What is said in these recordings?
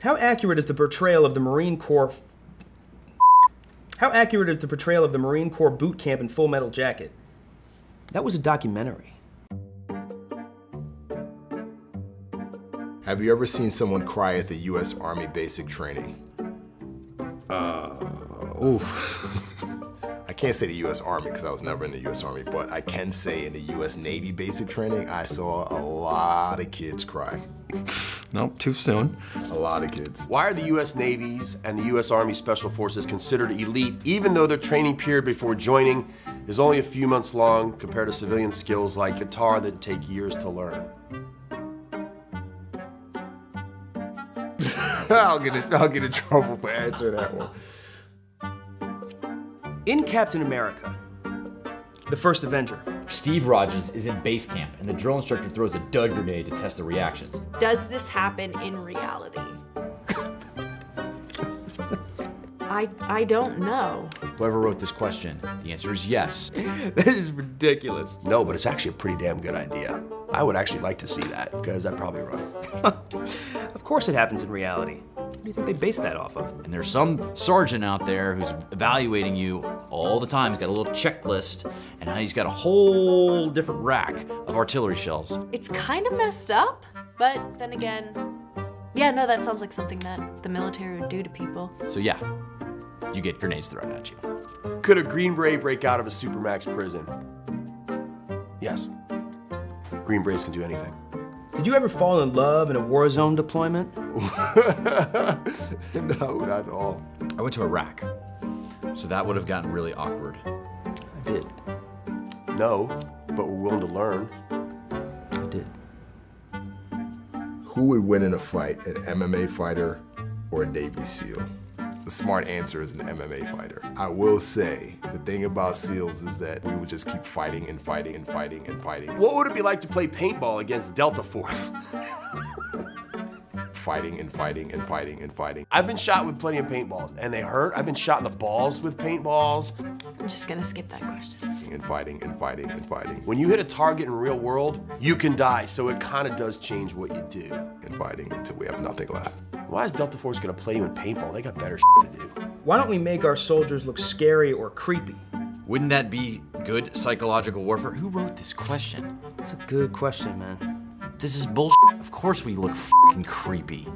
How accurate is the portrayal of the Marine Corps... How accurate is the portrayal of the Marine Corps boot camp in Full Metal Jacket? That was a documentary. Have you ever seen someone cry at the U.S. Army basic training? I can't say the U.S. Army because I was never in the U.S. Army, but I can say in the U.S. Navy basic training, I saw a lot of kids cry. Nope, too soon. A lot of kids. Why are the U.S. Navy's and the U.S. Army Special Forces considered elite, even though their training period before joining is only a few months long compared to civilian skills like guitar that take years to learn? I'll get in trouble for answering that one. In Captain America, the first Avenger, Steve Rogers is in base camp, and the drill instructor throws a dud grenade to test the reactions. Does this happen in reality? I don't know. Whoever wrote this question, the answer is yes. That is ridiculous. No, but it's actually a pretty damn good idea. I would actually like to see that, because I'd probably run. Of course it happens in reality. What do you think they base that off of? And there's some sergeant out there who's evaluating you all the time. He's got a little checklist, and now he's got a whole different rack of artillery shells. It's kind of messed up, but then again, yeah, no, that sounds like something that the military would do to people. So yeah, you get grenades thrown at you. Could a Green Beret break out of a supermax prison? Yes. Green Berets can do anything. Did you ever fall in love in a war zone deployment? No, not at all. I went to Iraq, so that would have gotten really awkward. I did. No, but we're willing to learn. I did. Who would win in a fight, an MMA fighter or a Navy SEAL? The smart answer is an MMA fighter. I will say, the thing about SEALs is that we would just keep fighting and fighting and fighting and fighting. What would it be like to play paintball against Delta Force? Fighting and fighting and fighting and fighting. I've been shot with plenty of paintballs, and they hurt. I've been shot in the balls with paintballs. I'm just gonna skip that question. And fighting and fighting and fighting. When you hit a target in real world, you can die, so it kind of does change what you do. And fighting until we have nothing left. Why is Delta Force gonna play you in paintball? They got better to do. Why don't we make our soldiers look scary or creepy? Wouldn't that be good psychological warfare? Who wrote this question? That's a good question, man. This is bullshit. Of course we look fucking creepy.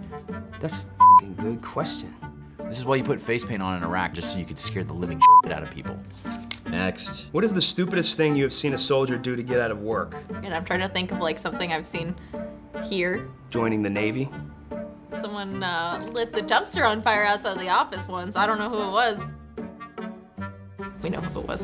That's a fucking good question. This is why you put face paint on in Iraq, just so you could scare the living shit out of people. Next. What is the stupidest thing you have seen a soldier do to get out of work? And I'm trying to think of like something I've seen here. Joining the Navy? Someone lit the dumpster on fire outside the office once. I don't know who it was. We know who it was.